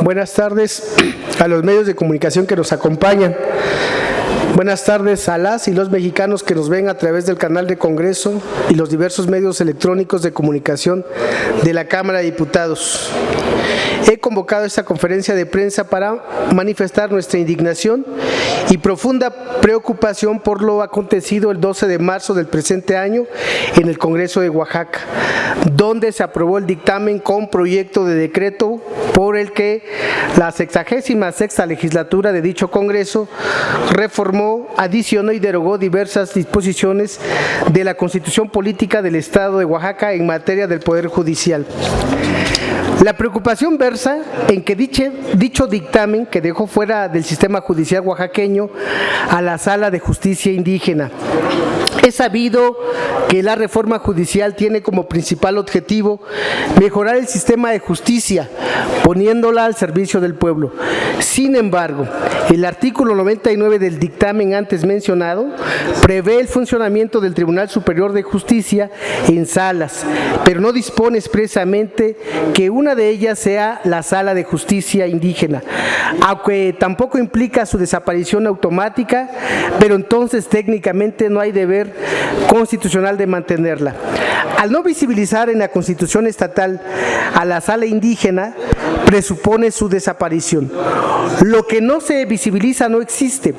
Buenas tardes a los medios de comunicación que nos acompañan. Buenas tardes a las y los mexicanos que nos ven a través del canal de Congreso y los diversos medios electrónicos de comunicación de la Cámara de Diputados. He convocado esta conferencia de prensa para manifestar nuestra indignación y profunda preocupación por lo acontecido el 12 de marzo del presente año en el Congreso de Oaxaca, donde se aprobó el dictamen con proyecto de decreto por el que la 66ª legislatura de dicho Congreso reformó, adicionó y derogó diversas disposiciones de la Constitución Política del Estado de Oaxaca en materia del Poder Judicial. La preocupación versa en que dicho dictamen que dejó fuera del sistema judicial oaxaqueño a la Sala de Justicia Indígena. Es sabido que la reforma judicial tiene como principal objetivo mejorar el sistema de justicia, poniéndola al servicio del pueblo. Sin embargo, el artículo 99 del dictamen antes mencionado prevé el funcionamiento del Tribunal Superior de Justicia en salas, pero no dispone expresamente que una de ellas sea la Sala de Justicia Indígena, aunque tampoco implica su desaparición automática, pero entonces técnicamente no hay deber constitucional de mantenerla. Al no visibilizar en la Constitución estatal a la Sala Indígena, presupone su desaparición. Lo que no se visibiliza no existe.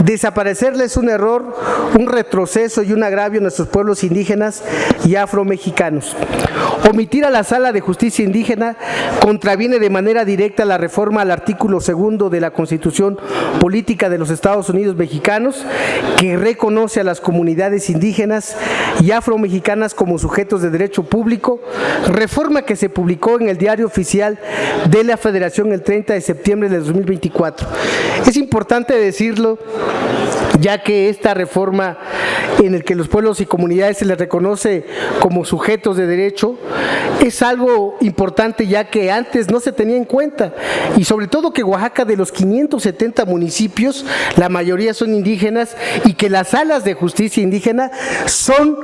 Desaparecerla es un error, un retroceso y un agravio a nuestros pueblos indígenas y afromexicanos. Omitir a la Sala de Justicia Indígena contraviene de manera directa la reforma al artículo 2 de la Constitución Política de los Estados Unidos Mexicanos, que reconoce a las comunidades indígenas y afromexicanas como sujetos de derecho público, reforma que se publicó en el Diario Oficial de la Federación el 30 de septiembre de 2024. Es importante decirlo, ya que esta reforma en el que los pueblos y comunidades se les reconoce como sujetos de derecho es algo importante, ya que antes no se tenía en cuenta, y sobre todo que Oaxaca, de los 570 municipios, la mayoría son indígenas, y que las salas de justicia indígena son,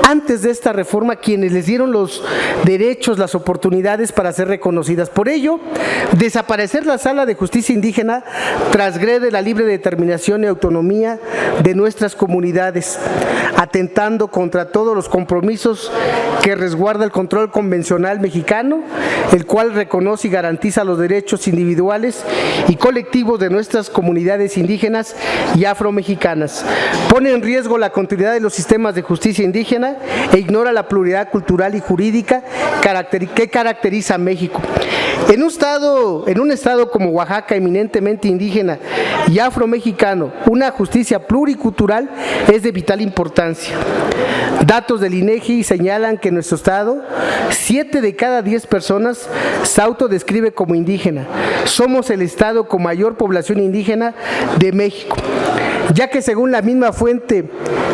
antes de esta reforma, quienes les dieron los derechos, las oportunidades para ser reconocidas. Por ello, desaparecer la Sala de Justicia Indígena transgrede la libre determinación y autonomía de nuestras comunidades, atentando contra todos los compromisos que resguarda el control convencional mexicano, el cual reconoce y garantiza los derechos individuales y colectivos de nuestras comunidades indígenas y afromexicanas. Pone en riesgo la continuidad de los sistemas de justicia indígena e ignora la pluralidad cultural y jurídica que caracteriza a México. En un estado como Oaxaca, eminentemente indígena y afromexicano, una justicia pluricultural es de vital importancia. Datos del INEGI señalan que en nuestro estado, 7 de cada 10 personas se autodescribe como indígena. Somos el estado con mayor población indígena de México, ya que según la misma fuente,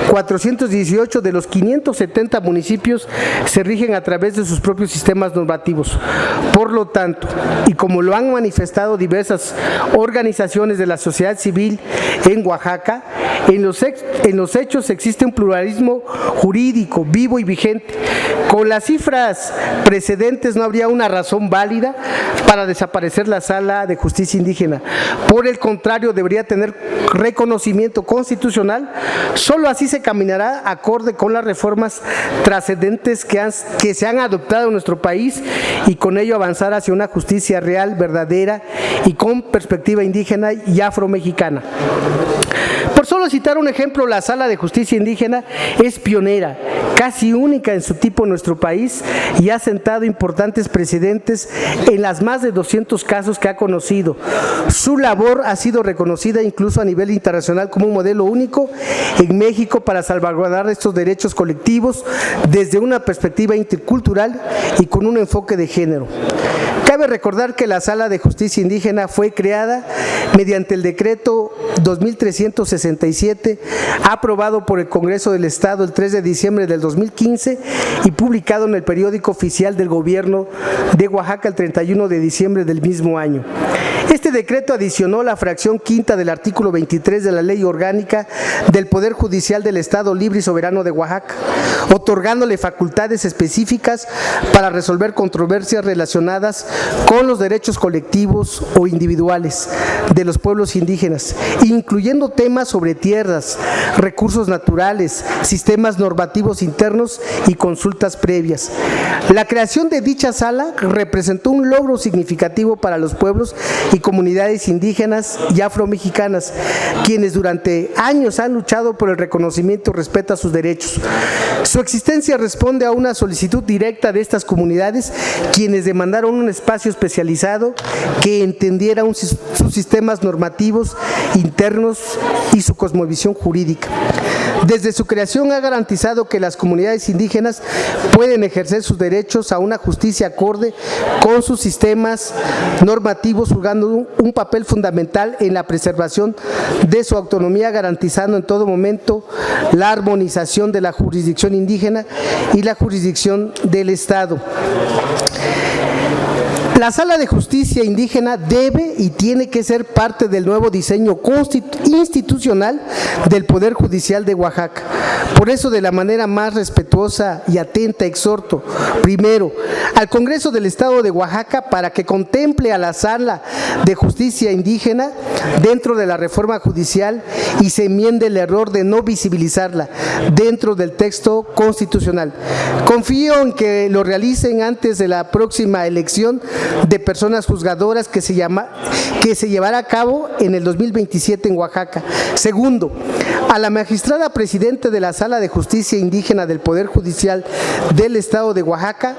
418 de los 570 municipios se rigen a través de sus propios sistemas normativos. Por lo tanto, y como lo han manifestado diversas organizaciones de la sociedad civil en Oaxaca, en los hechos existe un pluralismo jurídico vivo y vigente. Con las cifras precedentes no habría una razón válida para desaparecer la Sala de Justicia Indígena. Por el contrario, debería tener reconocimiento constitucional. Solo así se caminará acorde con las reformas trascendentes que se han adoptado en nuestro país, y con ello avanzar hacia una justicia real, verdadera y con perspectiva indígena y afromexicana. Por solo citar un ejemplo, la Sala de Justicia Indígena es pionera, casi única en su tipo en nuestro país, y ha sentado importantes precedentes en las más de 200 casos que ha conocido. Su labor ha sido reconocida incluso a nivel internacional como un modelo único en México para salvaguardar estos derechos colectivos desde una perspectiva intercultural y con un enfoque de género. Cabe recordar que la Sala de Justicia Indígena fue creada mediante el decreto 2367, aprobado por el Congreso del Estado el 3 de diciembre del 2015 y publicado en el periódico oficial del Gobierno de Oaxaca el 31 de diciembre del mismo año. Este decreto adicionó la fracción quinta del artículo 23 de la Ley Orgánica del Poder Judicial del Estado Libre y Soberano de Oaxaca, otorgándole facultades específicas para resolver controversias relacionadas con los derechos colectivos o individuales de los pueblos indígenas, incluyendo temas sobre tierras, recursos naturales, sistemas normativos internos y consultas previas. La creación de dicha sala representó un logro significativo para los pueblos y comunidades indígenas y afromexicanas, quienes durante años han luchado por el reconocimiento y respeto a sus derechos. Su existencia responde a una solicitud directa de estas comunidades, quienes demandaron un espacio especializado que entendiera sus sistemas normativos internos y su cosmovisión jurídica. Desde su creación ha garantizado que las comunidades indígenas pueden ejercer sus derechos a una justicia acorde con sus sistemas normativos, jugando un papel fundamental en la preservación de su autonomía, garantizando en todo momento la armonización de la jurisdicción indígena y la jurisdicción del Estado. La Sala de Justicia Indígena debe y tiene que ser parte del nuevo diseño institucional del Poder Judicial de Oaxaca. Por eso, de la manera más respetuosa y atenta, exhorto, primero, al Congreso del Estado de Oaxaca para que contemple a la Sala de Justicia Indígena dentro de la reforma judicial y se enmiende el error de no visibilizarla dentro del texto constitucional. Confío en que lo realicen antes de la próxima elección de personas juzgadoras que se llevará a cabo en el 2027 en Oaxaca. Segundo, a la magistrada presidenta de la Sala de Justicia Indígena del Poder Judicial del Estado de Oaxaca,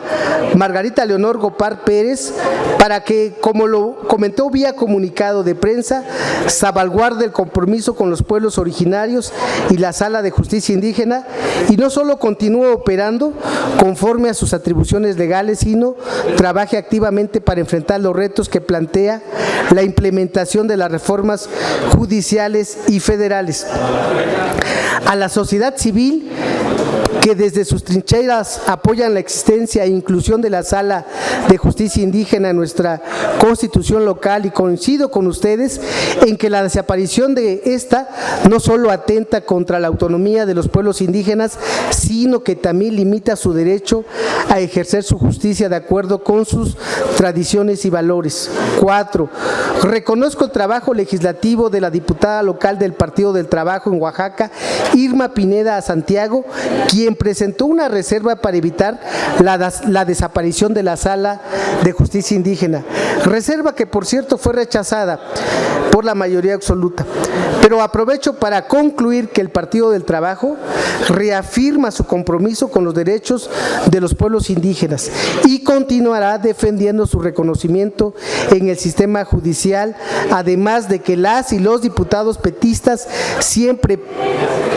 Margarita Leonor Gopar Pérez, para que, como lo comentó vía comunicado de prensa, salvaguarde el compromiso con los pueblos originarios y la Sala de Justicia Indígena, y no solo continúe operando conforme a sus atribuciones legales, sino trabaje activamente para enfrentar los retos que plantea la implementación de las reformas judiciales y federales. A la sociedad civil, que desde sus trincheras apoyan la existencia e inclusión de la Sala de Justicia Indígena en nuestra Constitución local, y coincido con ustedes en que la desaparición de esta no solo atenta contra la autonomía de los pueblos indígenas, sino que también limita su derecho a ejercer su justicia de acuerdo con sus tradiciones y valores. 4. Reconozco el trabajo legislativo de la diputada local del Partido del Trabajo en Oaxaca, Irma Pineda Santiago, quien presentó una reserva para evitar la desaparición de la Sala de Justicia Indígena, reserva que por cierto fue rechazada por la mayoría absoluta. Pero aprovecho para concluir que el Partido del Trabajo reafirma su compromiso con los derechos de los pueblos indígenas y continuará defendiendo su reconocimiento en el sistema judicial, además de que las y los diputados petistas siempre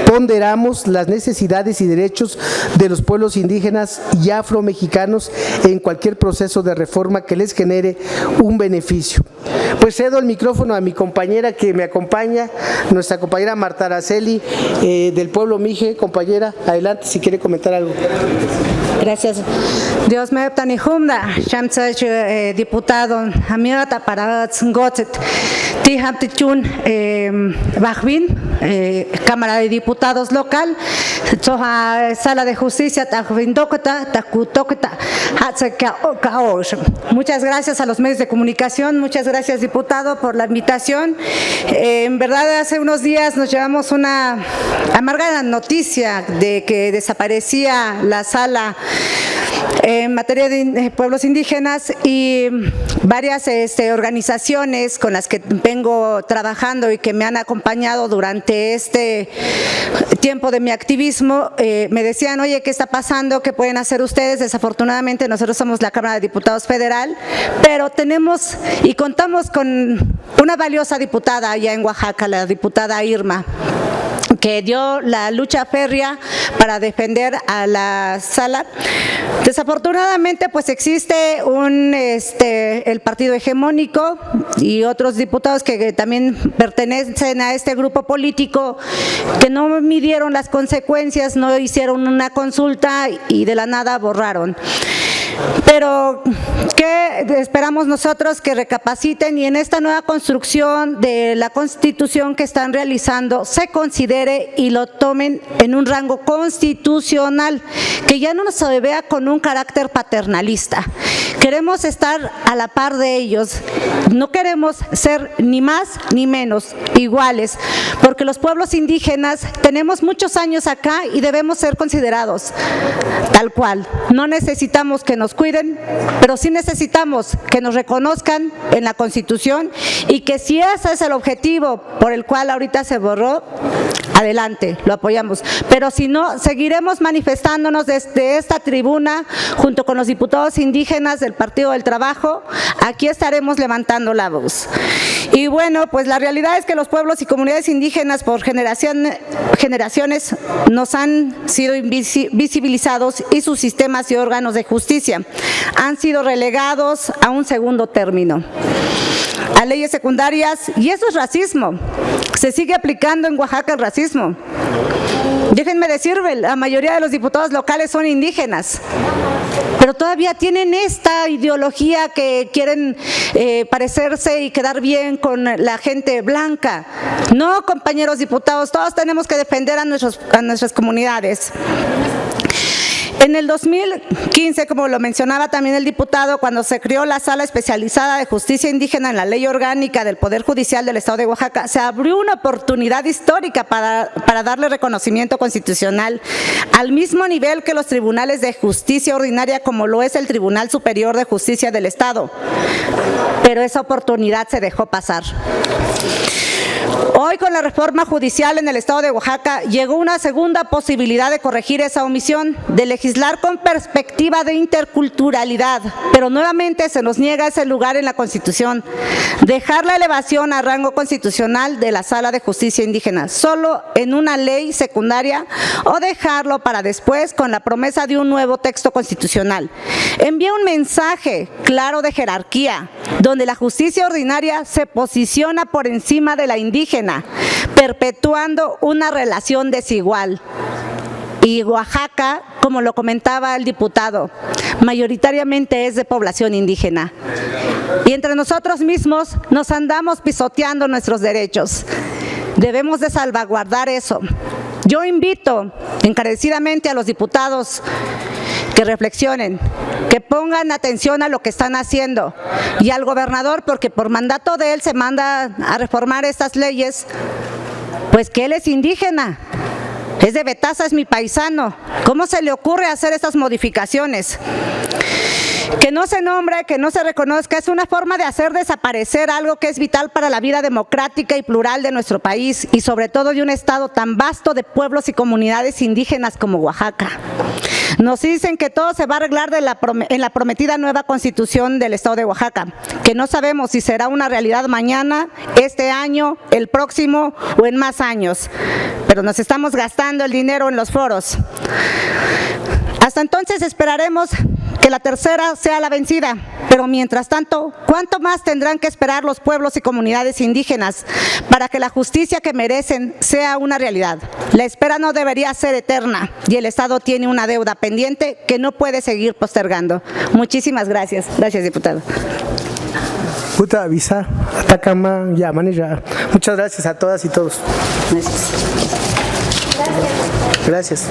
ponderamos las necesidades y derechos de los pueblos indígenas y afromexicanos en cualquier proceso de reforma que les genere un beneficio. Pues cedo el micrófono a mi compañera que me acompaña, nuestra compañera Marta Araceli del pueblo Mije. Compañera, adelante si quiere comentar algo. Gracias. Dios me tani humda, shamsach diputado, amiata para Tzngotset, Tihamtichun, Bajvin, Cámara de Diputados local, Sala de Justicia, Tajvindokota, Takutokota, Hatzakaosh. Muchas gracias a los medios de comunicación, muchas gracias diputado por la invitación. En verdad hace unos días nos llevamos una amarga noticia de que desaparecía la sala en materia de pueblos indígenas, y varias organizaciones con las que vengo trabajando y que me han acompañado durante este tiempo de mi activismo me decían: oye, ¿qué está pasando? ¿Qué pueden hacer ustedes? Desafortunadamente nosotros somos la Cámara de Diputados Federal, pero tenemos y contamos con una valiosa diputada allá en Oaxaca, la diputada Irma, que dio la lucha férrea para defender a la sala. Desafortunadamente, pues existe el partido hegemónico y otros diputados que también pertenecen a este grupo político que no midieron las consecuencias, no hicieron una consulta y de la nada borraron. Pero, ¿qué esperamos nosotros? Que recapaciten y en esta nueva construcción de la Constitución que están realizando se considere y lo tomen en un rango constitucional, que ya no nos vea con un carácter paternalista. Queremos estar a la par de ellos, no queremos ser ni más ni menos, iguales, porque los pueblos indígenas tenemos muchos años acá y debemos ser considerados tal cual. No necesitamos que nos cuiden, pero sí necesitamos que nos reconozcan en la Constitución y que si ese es el objetivo por el cual ahorita se borró, adelante, lo apoyamos. Pero si no, seguiremos manifestándonos desde esta tribuna junto con los diputados indígenas del Partido del Trabajo. Aquí estaremos levantando la voz. Y bueno, pues la realidad es que los pueblos y comunidades indígenas por generaciones nos han sido visibilizados y sus sistemas y órganos de justicia han sido relegados a un segundo término, a leyes secundarias, y eso es racismo. Se sigue aplicando en Oaxaca el racismo. Déjenme decirles, la mayoría de los diputados locales son indígenas, pero todavía tienen esta ideología que quieren parecerse y quedar bien con la gente blanca. No, compañeros diputados, todos tenemos que defender a nuestras comunidades. En el 2015, como lo mencionaba también el diputado, cuando se creó la Sala Especializada de Justicia Indígena en la Ley Orgánica del Poder Judicial del Estado de Oaxaca, se abrió una oportunidad histórica para darle reconocimiento constitucional al mismo nivel que los tribunales de justicia ordinaria, como lo es el Tribunal Superior de Justicia del Estado. Pero esa oportunidad se dejó pasar. Hoy, con la reforma judicial en el Estado de Oaxaca, llegó una segunda posibilidad de corregir esa omisión, de legislar con perspectiva de interculturalidad, pero nuevamente se nos niega ese lugar en la Constitución. Dejar la elevación a rango constitucional de la Sala de Justicia Indígena solo en una ley secundaria, o dejarlo para después con la promesa de un nuevo texto constitucional. Envía un mensaje claro de jerarquía, donde la justicia ordinaria se posiciona por encima de la indígena, perpetuando una relación desigual. Y Oaxaca, como lo comentaba el diputado, mayoritariamente es de población indígena. Y entre nosotros mismos nos andamos pisoteando nuestros derechos. Debemos de salvaguardar eso. Yo invito encarecidamente a los diputados que reflexionen, que pongan atención a lo que están haciendo, y al gobernador, porque por mandato de él se manda a reformar estas leyes, pues que él es indígena, es de Betaza, es mi paisano. ¿Cómo se le ocurre hacer estas modificaciones? Que no se nombre, que no se reconozca, es una forma de hacer desaparecer algo que es vital para la vida democrática y plural de nuestro país, y sobre todo de un estado tan vasto de pueblos y comunidades indígenas como Oaxaca. Nos dicen que todo se va a arreglar en la prometida nueva Constitución del Estado de Oaxaca, que no sabemos si será una realidad mañana, este año, el próximo o en más años, pero nos estamos gastando el dinero en los foros. Hasta entonces esperaremos que la tercera sea la vencida, pero mientras tanto, ¿cuánto más tendrán que esperar los pueblos y comunidades indígenas para que la justicia que merecen sea una realidad? La espera no debería ser eterna, y el Estado tiene una deuda pendiente que no puede seguir postergando. Muchísimas gracias. Gracias, diputado. Muchas gracias a todas y todos. Gracias. Gracias.